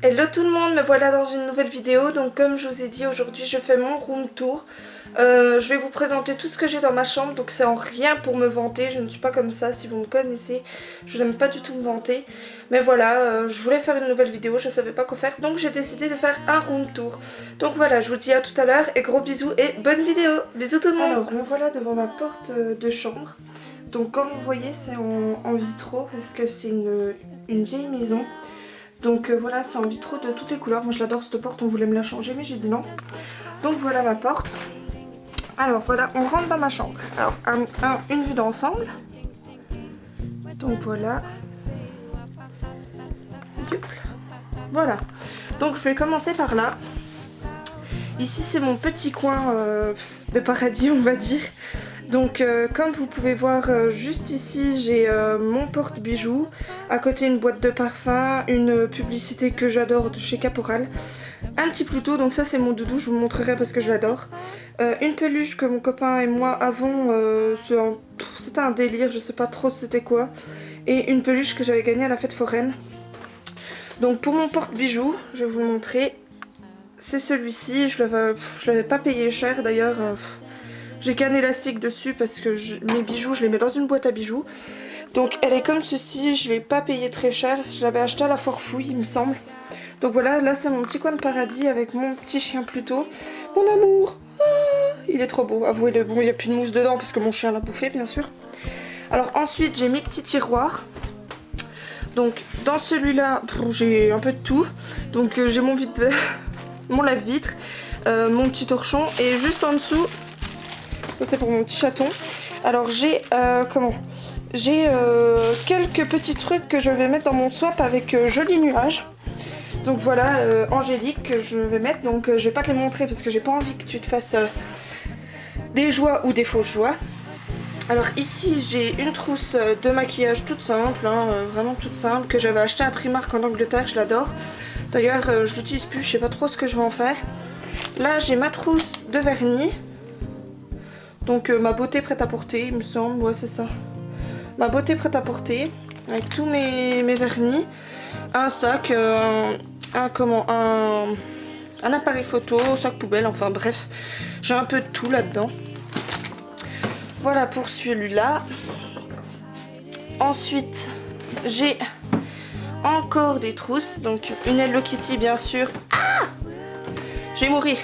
Hello tout le monde, me voilà dans une nouvelle vidéo. Donc comme je vous ai dit, aujourd'hui je fais mon room tour. Je vais vous présenter tout ce que j'ai dans ma chambre. Donc c'est en rien pour me vanter, je ne suis pas comme ça. Si vous me connaissez, je n'aime pas du tout me vanter. Mais voilà, je voulais faire une nouvelle vidéo, je ne savais pas quoi faire. Donc j'ai décidé de faire un room tour. Donc voilà, je vous dis à tout à l'heure et gros bisous et bonne vidéo. Bisous tout le monde. Alors me voilà devant ma porte de chambre. Donc comme vous voyez, c'est en vitraux parce que c'est une vieille maison. Donc voilà, c'est en vitraux de toutes les couleurs. Moi je l'adore cette porte, on voulait me la changer mais j'ai dit non. Donc voilà ma porte. Alors voilà, on rentre dans ma chambre. Alors une vue d'ensemble. Donc voilà. Voilà. Donc je vais commencer par là. Ici c'est mon petit coin de paradis on va dire. Donc comme vous pouvez voir juste ici j'ai mon porte-bijoux, à côté une boîte de parfum, une publicité que j'adore de chez Caporal, un petit Pluto, donc ça c'est mon doudou, je vous montrerai parce que je l'adore, une peluche que mon copain et moi avons, c'était un délire, je sais pas trop c'était quoi, et une peluche que j'avais gagnée à la fête foraine. Donc pour mon porte-bijoux, je vais vous le montrer, c'est celui-ci, je l'avais pas payé cher d'ailleurs. J'ai qu'un élastique dessus parce que mes bijoux, je les mets dans une boîte à bijoux. Donc elle est comme ceci, je ne l'ai pas payé très cher. Je l'avais acheté à la Foire Fouille, il me semble. Donc voilà, là c'est mon petit coin de paradis avec mon petit chien Pluto. Mon amour, il est trop beau. Avouez-le, bon, il n'y a plus de mousse dedans parce que mon chien l'a bouffé, bien sûr. Alors ensuite, j'ai mes petits tiroirs. Donc dans celui-là, j'ai un peu de tout. Donc j'ai mon mon lave-vitre, mon petit torchon. Et juste en dessous... Ça c'est pour mon petit chaton. Alors j'ai quelques petits trucs que je vais mettre dans mon swap avec Joli Nuage. Donc voilà, Angélique que je vais mettre. Donc je vais pas te les montrer parce que j'ai pas envie que tu te fasses des joies ou des fausses joies. Alors ici j'ai une trousse de maquillage toute simple, hein, vraiment toute simple, que j'avais acheté à Primark en Angleterre, je l'adore. D'ailleurs je l'utilise plus, je sais pas trop ce que je vais en faire. Là j'ai ma trousse de vernis. Donc ma beauté prête à porter, il me semble, ouais c'est ça. Ma beauté prête à porter, avec tous mes vernis, un sac, un appareil photo, sac poubelle, enfin bref, j'ai un peu de tout là-dedans. Voilà pour celui-là. Ensuite, j'ai encore des trousses, donc une Hello Kitty bien sûr. Ah, je vais mourir.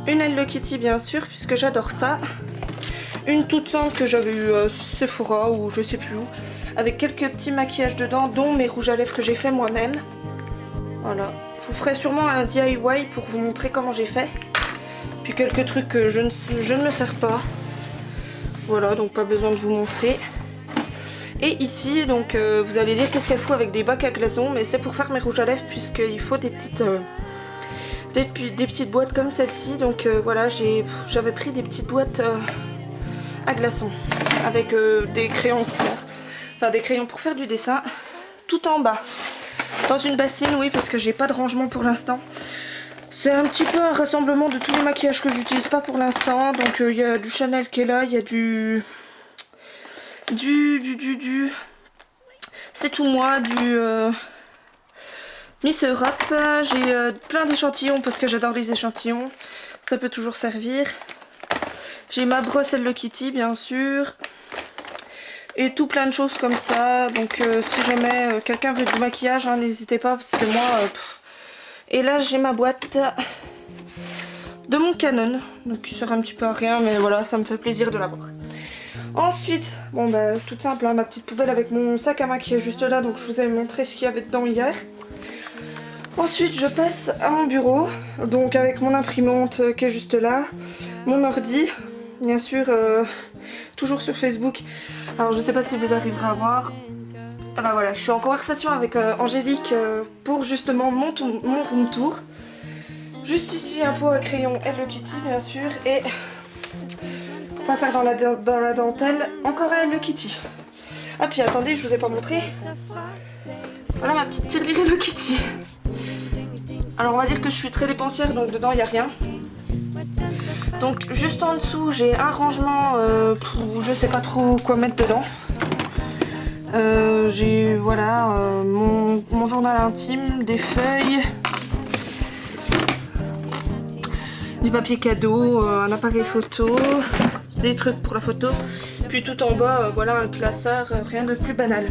Une Hello Kitty bien sûr, puisque j'adore ça. Une toute simple que j'avais eu à Sephora ou je sais plus où, avec quelques petits maquillages dedans, dont mes rouges à lèvres que j'ai fait moi-même. Voilà, je vous ferai sûrement un DIY pour vous montrer comment j'ai fait. Puis quelques trucs que je ne me sers pas. Voilà, donc pas besoin de vous montrer. Et ici, donc vous allez dire qu'est-ce qu'elle fout avec des bacs à glaçons, mais c'est pour faire mes rouges à lèvres puisqu'il faut des petites boîtes comme celle-ci. Donc voilà, j'avais pris des petites boîtes à glaçons avec des crayons couleur, enfin des crayons pour faire du dessin, tout en bas dans une bassine, oui, parce que j'ai pas de rangement pour l'instant. C'est un petit peu un rassemblement de tous les maquillages que j'utilise pas pour l'instant. Donc il y a du Chanel qui est là, il y a c'est tout moi, du Miss Europe. J'ai plein d'échantillons parce que j'adore les échantillons, ça peut toujours servir. J'ai ma brosse Hello Kitty bien sûr. Et tout plein de choses comme ça. Donc si jamais quelqu'un veut du maquillage, hein, n'hésitez pas parce que moi... Et là j'ai ma boîte de mon Canon. Donc qui sert un petit peu à rien mais voilà, ça me fait plaisir de l'avoir. Ensuite, bon bah toute simple, hein, ma petite poubelle avec mon sac à main qui est juste là. Donc je vous avais montré ce qu'il y avait dedans hier. Ensuite je passe à mon bureau. Donc avec mon imprimante qui est juste là. Mon ordi. Bien sûr, toujours sur Facebook. Alors je sais pas si vous arriverez à voir. Ah bah voilà, je suis en conversation avec Angélique pour justement mon room tour. Juste ici un pot à crayon Hello Kitty bien sûr. Et on va faire dans la dentelle encore un Hello Kitty. Ah puis attendez, je vous ai pas montré. Voilà ma petite tirelire Hello Kitty. Alors on va dire que je suis très dépensière, donc dedans il n'y a rien. Donc juste en dessous j'ai un rangement pour je sais pas trop quoi mettre dedans. J'ai voilà mon journal intime, des feuilles, du papier cadeau, un appareil photo, des trucs pour la photo. Puis tout en bas, voilà un classeur, rien de plus banal.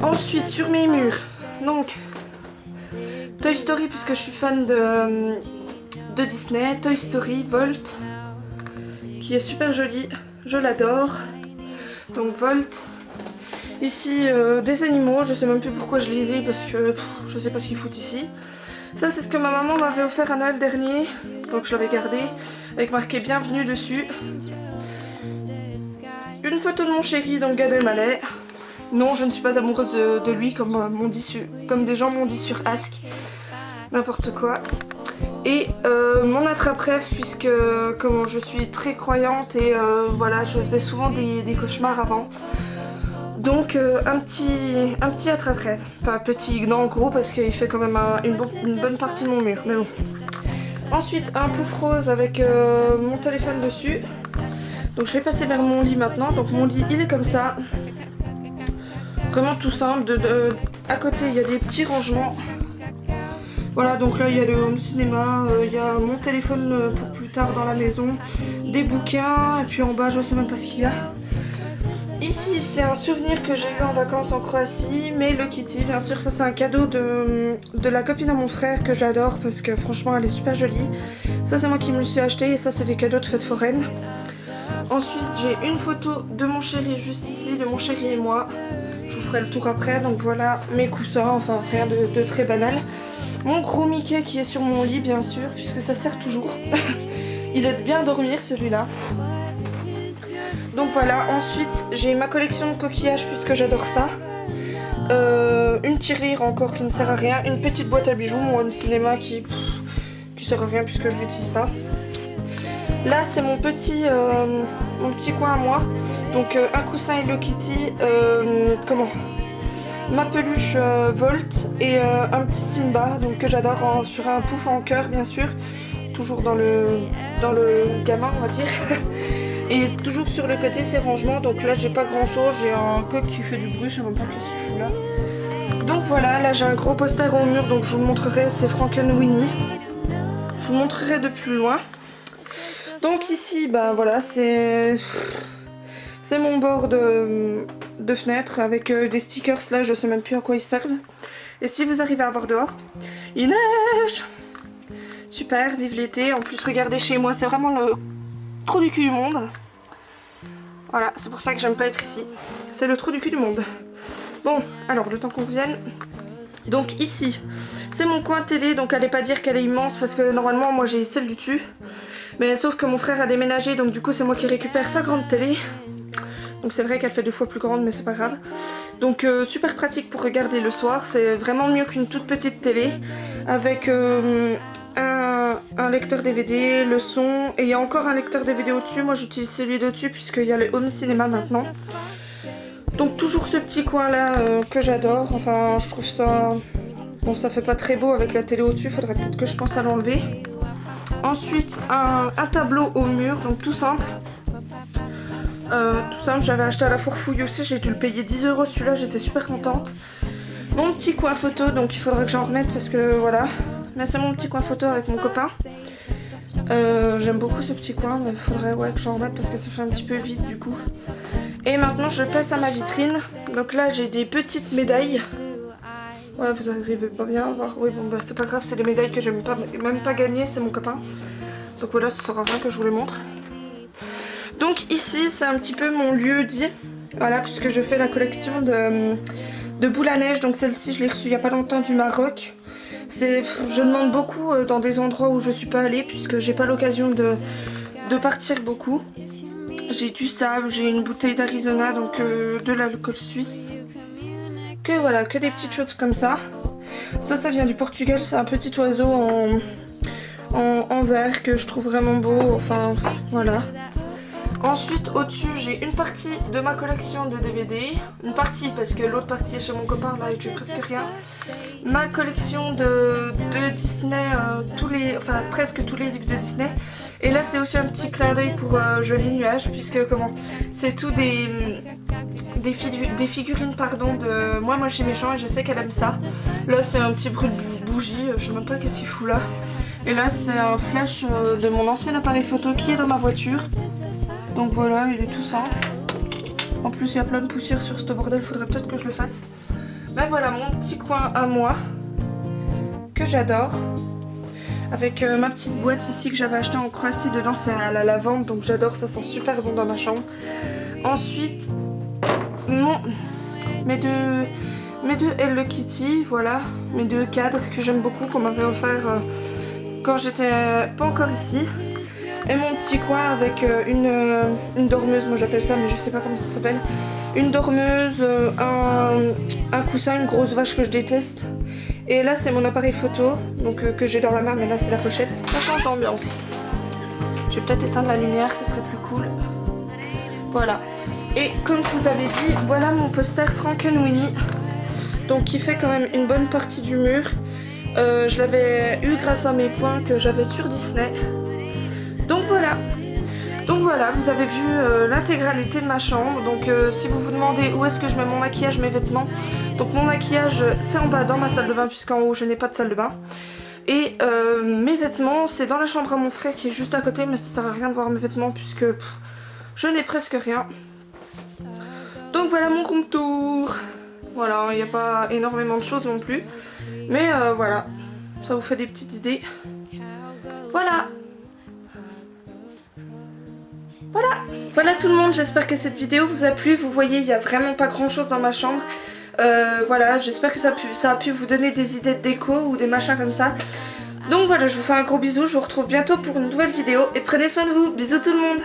Ensuite sur mes murs, donc Toy Story puisque je suis fan de Disney, Toy Story, Volt, qui est super joli, je l'adore. Donc Volt. Ici des animaux, je sais même plus pourquoi je les ai parce que je sais pas ce qu'ils foutent ici. Ça c'est ce que ma maman m'avait offert à Noël dernier, donc je l'avais gardé avec marqué bienvenue dessus. Une photo de mon chéri, donc Gad Elmaleh. Non, je ne suis pas amoureuse de lui comme des gens m'ont dit sur Ask. N'importe quoi. Et mon attrape-rêve puisque comment je suis très croyante et voilà, je faisais souvent des cauchemars avant. Donc un petit attrape-rêve. Pas petit, non gros parce qu'il fait quand même une bonne partie de mon mur. Mais bon. Ensuite un pouf rose avec mon téléphone dessus. Donc je vais passer vers mon lit maintenant. Donc mon lit il est comme ça. Vraiment tout simple. À côté il y a des petits rangements. Voilà, donc là il y a le home cinéma, il y a mon téléphone pour plus tard dans la maison, des bouquins, et puis en bas je sais même pas ce qu'il y a. Ici c'est un souvenir que j'ai eu en vacances en Croatie, mais le Kitty bien sûr, ça c'est un cadeau de la copine à mon frère que j'adore parce que franchement elle est super jolie. Ça c'est moi qui me le suis acheté et ça c'est des cadeaux de fête foraine. Ensuite j'ai une photo de mon chéri juste ici, de mon chéri et moi. Je vous ferai le tour après, donc voilà mes coussins, enfin rien de très banal. Mon gros Mickey qui est sur mon lit bien sûr, puisque ça sert toujours. Il aide bien à dormir celui-là. Donc voilà, ensuite j'ai ma collection de coquillages puisque j'adore ça. Une tirelire encore qui ne sert à rien. Une petite boîte à bijoux, mon home cinéma qui sert à rien puisque je l'utilise pas. Là c'est mon petit coin à moi. Donc un coussin Hello Kitty, ma peluche Volt et un petit Simba donc que j'adore sur un pouf en cœur bien sûr. Toujours dans le gamin on va dire. Et toujours sur le côté ces rangements, donc là j'ai pas grand chose, j'ai un coq qui fait du bruit, je sais même pas qu'est-ce qu'il fout là. Donc voilà, là j'ai un gros poster au mur, donc je vous le montrerai, c'est Frankenweenie. Je vous montrerai de plus loin. Donc ici, bah voilà, c'est mon bord de fenêtre avec des stickers là, je sais même plus à quoi ils servent. Et si vous arrivez à voir dehors, il neige. Super, vive l'été, en plus regardez chez moi, c'est vraiment le trou du cul du monde. Voilà, c'est pour ça que j'aime pas être ici. C'est le trou du cul du monde. Bon, alors le temps qu'on revienne. Donc ici, c'est mon coin télé, donc allez pas dire qu'elle est immense parce que normalement moi j'ai celle du dessus. Mais sauf que mon frère a déménagé, donc du coup c'est moi qui récupère sa grande télé. Donc c'est vrai qu'elle fait 2 fois plus grande mais c'est pas grave. Donc super pratique pour regarder le soir, c'est vraiment mieux qu'une toute petite télé. Avec un lecteur DVD, le son, et il y a encore un lecteur DVD au-dessus. Moi j'utilise celui d'au-dessus puisqu'il y a le home cinéma maintenant. Donc toujours ce petit coin là que j'adore, enfin je trouve ça... Bon ça fait pas très beau avec la télé au-dessus, faudrait peut-être que je pense à l'enlever. Ensuite un tableau au mur, donc tout simple. J'avais acheté à la Fourfouille aussi, j'ai dû le payer 10 € celui-là, j'étais super contente. Mon petit coin photo, donc il faudrait que j'en remette parce que voilà. Là c'est mon petit coin photo avec mon copain. J'aime beaucoup ce petit coin, mais il faudrait que j'en remette parce que ça fait un petit peu vide du coup. Et maintenant je passe à ma vitrine. Donc là j'ai des petites médailles. Ouais, vous arrivez pas bien à voir. Oui bon bah c'est pas grave, c'est des médailles que j'aime même pas gagner, c'est mon copain. Donc voilà, ça sert à rien que je vous les montre. Donc ici c'est un petit peu mon lieu dit. Voilà, puisque je fais la collection de boules à neige. Donc celle-ci je l'ai reçue il y a pas longtemps du Maroc. Je demande beaucoup dans des endroits où je suis pas allée puisque j'ai pas l'occasion de partir beaucoup. J'ai du sable, j'ai une bouteille d'Arizona, donc de l'alcool suisse. Que voilà, que des petites choses comme ça. Ça vient du Portugal, c'est un petit oiseau en verre que je trouve vraiment beau, enfin voilà. Ensuite au-dessus j'ai une partie de ma collection de DVD. Une partie parce que l'autre partie est chez mon copain, là j'ai presque rien. Ma collection de Disney, presque tous les livres de Disney. Et là c'est aussi un petit clin d'œil pour Joli Nuage puisque c'est tout des figurines pardon de Moi Moche et Méchant et je sais qu'elle aime ça. Là c'est un petit bruit de bougie, je sais même pas qu'est-ce qu'il fout là. Et là c'est un flash de mon ancien appareil photo qui est dans ma voiture. Donc voilà, il est tout simple. En plus il y a plein de poussière sur ce bordel, faudrait peut-être que je le fasse. Ben voilà mon petit coin à moi que j'adore. Avec ma petite boîte ici que j'avais acheté en Croatie, dedans c'est à la lavande, donc j'adore, ça sent super bon dans ma chambre. Ensuite mes deux Hello Kitty, voilà, mes deux cadres que j'aime beaucoup, qu'on m'avait offert quand j'étais pas encore ici. Et mon petit coin avec une dormeuse, moi j'appelle ça, mais je sais pas comment ça s'appelle. Une dormeuse, un coussin, une grosse vache que je déteste. Et là c'est mon appareil photo, donc que j'ai dans la main, mais là c'est la pochette. Ça change d'ambiance. Je vais peut-être éteindre la lumière, ça serait plus cool. Voilà. Et comme je vous avais dit, voilà mon poster Frankenweenie. Donc qui fait quand même une bonne partie du mur. Je l'avais eu grâce à mes points que j'avais sur Disney. Donc voilà. Donc voilà, vous avez vu l'intégralité de ma chambre. Donc si vous vous demandez où est-ce que je mets mon maquillage, mes vêtements. Donc mon maquillage c'est en bas dans ma salle de bain puisqu'en haut je n'ai pas de salle de bain. Et mes vêtements c'est dans la chambre à mon frère qui est juste à côté, mais ça sert à rien de voir mes vêtements puisque je n'ai presque rien. Donc voilà mon room tour. Voilà, il n'y a pas énormément de choses non plus. Mais voilà, ça vous fait des petites idées. Voilà. Voilà tout le monde, j'espère que cette vidéo vous a plu. Vous voyez, il n'y a vraiment pas grand chose dans ma chambre. Voilà, j'espère que ça a pu vous donner des idées de déco ou des machins comme ça. Donc voilà, je vous fais un gros bisou, je vous retrouve bientôt pour une nouvelle vidéo. Et prenez soin de vous, bisous tout le monde.